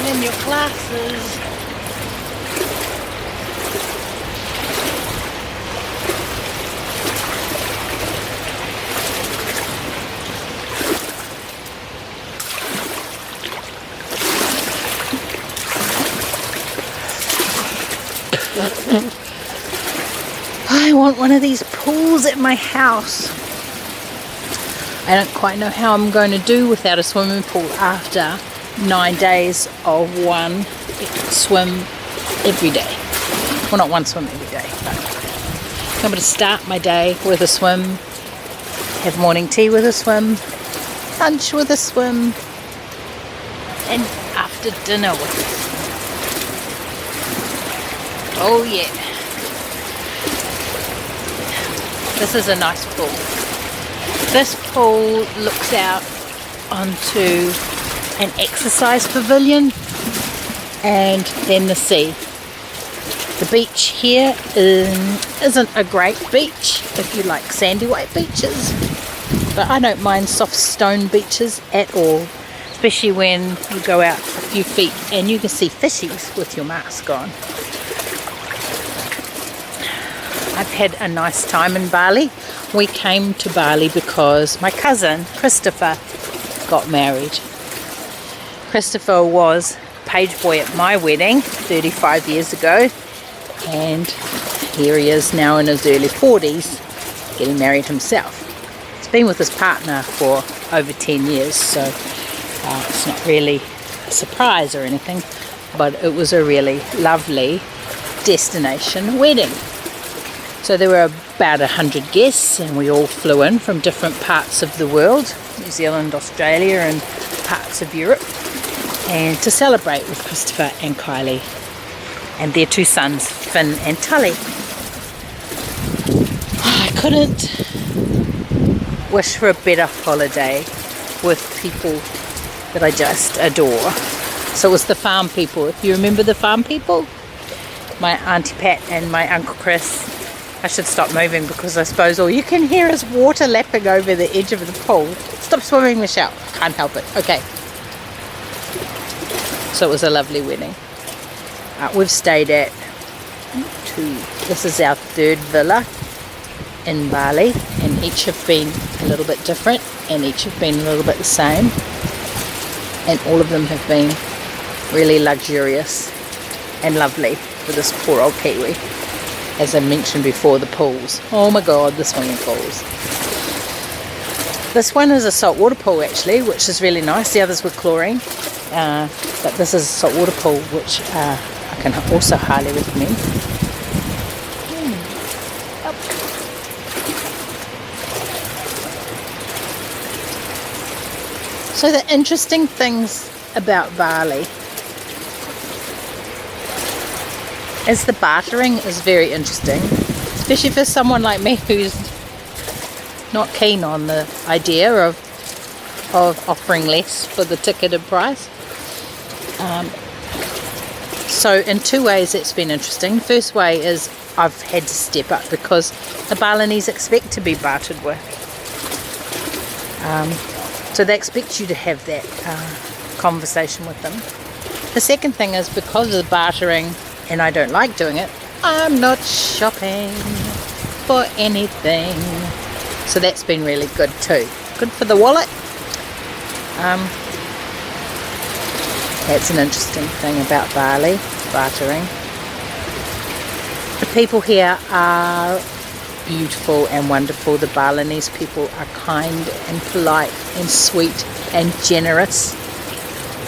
in your glasses. I want one of these pools at my house. I don't quite know how I'm going to do without a swimming pool after 9 days of one swim every day. Well, not one swim every day, but I'm going to start my day with a swim, have morning tea with a swim, lunch with a swim, and after dinner with a swim. Oh yeah. This is a nice pool. This pool looks out onto an exercise pavilion and then the sea. The beach here isn't a great beach if you like sandy white beaches, but I don't mind soft stone beaches at all, especially when you go out a few feet and you can see fishies with your mask on. I've had a nice time in Bali. We came to Bali because my cousin Christopher got married. Christopher was page boy at my wedding 35 years ago, and here he is now in his early 40s getting married himself. He's been with his partner for over 10 years, so it's not really a surprise or anything, but it was a really lovely destination wedding. So there were about 100 guests, and we all flew in from different parts of the world, New Zealand, Australia and parts of Europe, and to celebrate with Christopher and Kylie and their two sons, Finn and Tully. I couldn't wish for a better holiday with people that I just adore. So it was the farm people. If you remember the farm people, my Auntie Pat and my Uncle Chris. I should stop moving because I suppose all you can hear is water lapping over the edge of the pool. Stop swimming, Michelle. Can't help it. Okay. So it was a lovely wedding. We've stayed at this is our third villa in Bali, and each have been a little bit different and each have been a little bit the same, and all of them have been really luxurious and lovely for this poor old Kiwi. As I mentioned before, the pools. Oh my god, the swimming pools. This one is a saltwater pool actually, which is really nice. The others were chlorine, but this is a saltwater pool, which I can also highly recommend. So the interesting things about Bali is the bartering is very interesting, especially for someone like me who's not keen on the idea of offering less for the ticketed price. So in two ways it's been interesting. First way is I've had to step up because the Balinese expect to be bartered with. So they expect you to have that conversation with them. The second thing is because of the bartering, and I don't like doing it, I'm not shopping for anything. So that's been really good too. Good for the wallet. That's an interesting thing about Bali, bartering. The people here are beautiful and wonderful. The Balinese people are kind and polite and sweet and generous.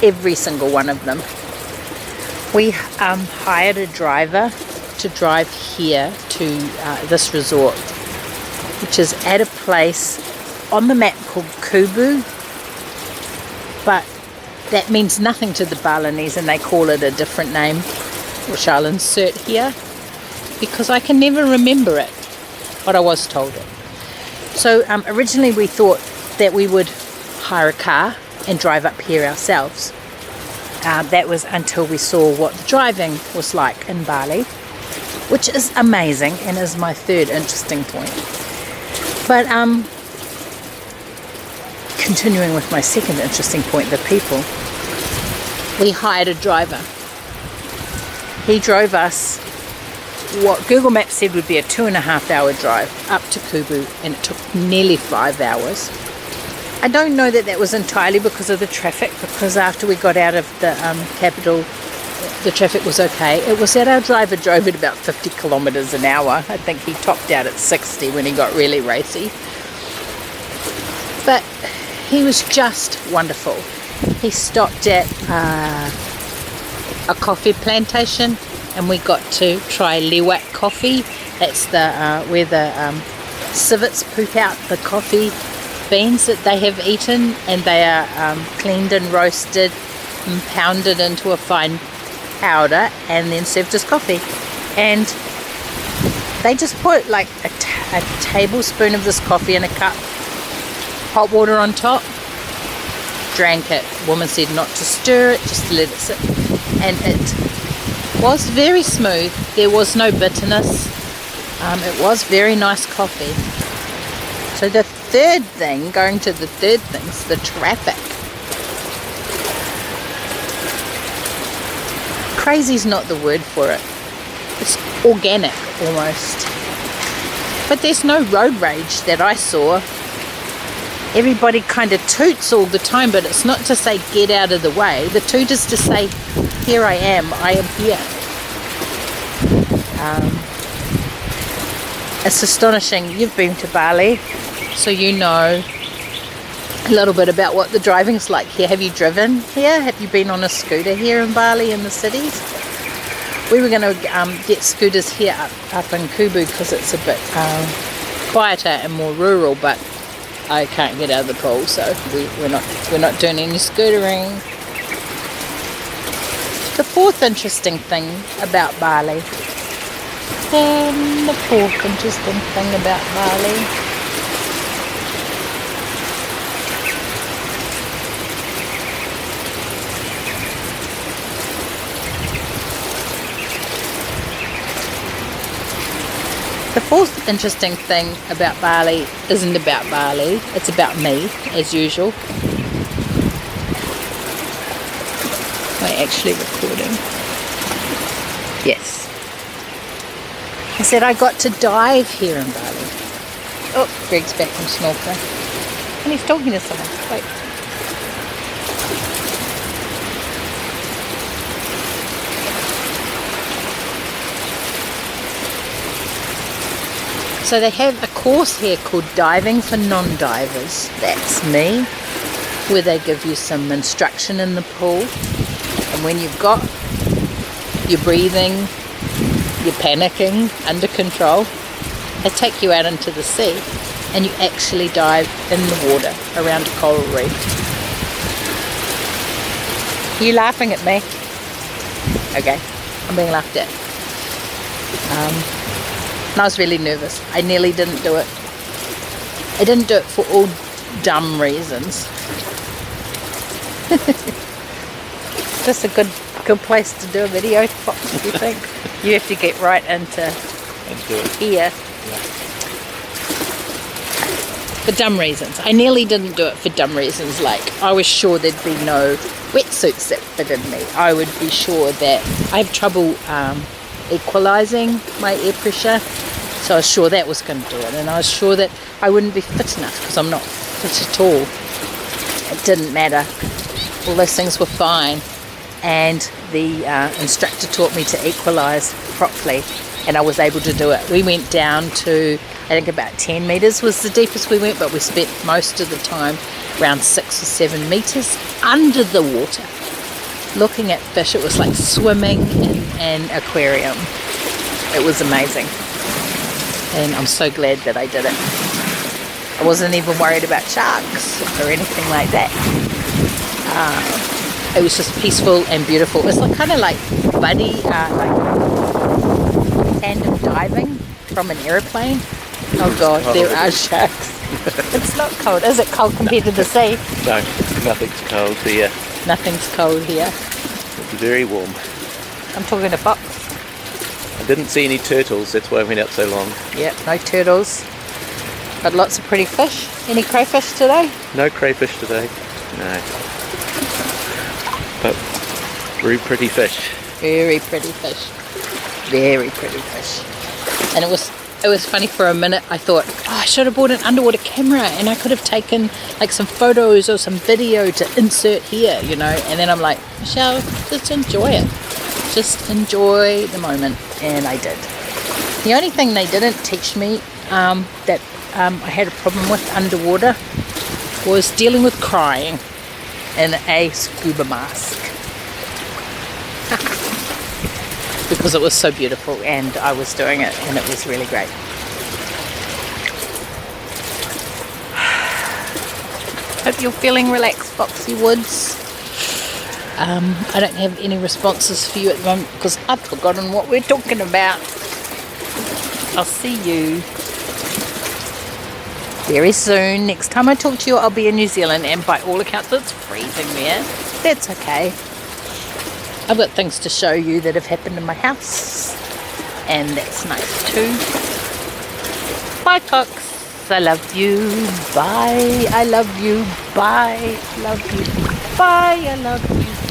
Every single one of them. We hired a driver to drive here to this resort, which is at a place on the map called Kubu, but that means nothing to the Balinese and they call it a different name, which I'll insert here because I can never remember it, but I was told it. So originally we thought that we would hire a car and drive up here ourselves. That was until we saw what the driving was like in Bali, which is amazing and is my third interesting point. But continuing with my second interesting point, the people. we hired a driver. He drove us what Google Maps said would be a 2.5 hour drive up to Kubu, and it took nearly 5 hours. I don't know that that was entirely because of the traffic, because after we got out of the capital, the traffic was okay. It was that our driver drove at about 50 kilometers an hour. I think he topped out at 60 when he got really racy. But he was just wonderful. He stopped at a coffee plantation, and we got to try Lewak coffee. That's the where the civets poop out the coffee beans that they have eaten, and they are cleaned and roasted and pounded into a fine powder and then served as coffee. And they just put like a tablespoon of this coffee in a cup, hot water on top, drank it. Woman said not to stir it, just to let it sit, and it was very smooth. There was no bitterness. It was very nice coffee. So the third thing, going to the third thing, is the traffic. Crazy's not the word for it. It's organic almost. But there's no road rage that I saw. Everybody kind of toots all the time, but it's not to say get out of the way. The toot is to say, here I am here. It's astonishing. You've been to Bali, so you know a little bit about what the driving's like here. Have you driven here? Have you been on a scooter here in Bali, in the cities? We were going to get scooters here up in Kubu because it's a bit quieter and more rural, but I can't get out of the pool, so we're not doing any scootering. The fourth interesting thing about Bali. The fourth interesting thing about Bali. The fourth interesting thing about Bali isn't about Bali, it's about me, as usual. Am I actually recording? Yes. I said I got to dive here in Bali. Oh, Greg's back from snorkeling. And he's talking to someone. Wait. So they have a course here called Diving for Non-Divers. That's me, where they give you some instruction in the pool. And when you've got your breathing, your panicking under control, they take you out into the sea and you actually dive in the water around a coral reef. Are you laughing at me? Okay, I'm being laughed at. And I was really nervous. I nearly didn't do it. I didn't do it for all dumb reasons. Just a good place to do a video, Fox, do you think? You have to get right into here. Yeah. For dumb reasons. I nearly didn't do it for dumb reasons, like I was sure there'd be no wetsuits that fitted me. I would be sure that I have trouble equalising my air pressure, so I was sure that was going to do it, and I was sure that I wouldn't be fit enough because I'm not fit at all. It didn't matter. All those things were fine, and the instructor taught me to equalise properly, and I was able to do it. We went down to, I think about 10 metres was the deepest we went, but we spent most of the time around 6 or 7 metres under the water looking at fish. It was like swimming in an aquarium. It was amazing, and I'm so glad that I did it. I wasn't even worried about sharks or anything like that. It was just peaceful and beautiful. It's like kind of like buddy, like tandem diving from an aeroplane. Oh God, there are sharks. It's not cold. Is it cold compared to the sea? No, nothing's cold here. Nothing's cold here. It's very warm. I'm talking to Fox. I didn't see any turtles, that's why I went out so long. Yep, no turtles. But lots of pretty fish. Any crayfish today? No crayfish today, no. But Very pretty fish. Very pretty fish. Very pretty fish. And it was funny for a minute. I thought, oh, I should have bought an underwater camera and I could have taken like some photos or some video to insert here, you know. And then I'm like, Michelle, just enjoy it. Just enjoy the moment. And I did. The only thing they didn't teach me that I had a problem with underwater was dealing with crying in a scuba mask. Because it was so beautiful and I was doing it and it was really great. Hope you're feeling relaxed, Foxy Woods. I don't have any responses for you at the moment because I've forgotten what we're talking about. I'll see you very soon. Next time I talk to you, I'll be in New Zealand, and by all accounts, it's freezing there. That's okay. I've got things to show you that have happened in my house, and that's nice too. Bye, Cox. I love you. Bye. I love you. Bye. I love you. Bye. I love you.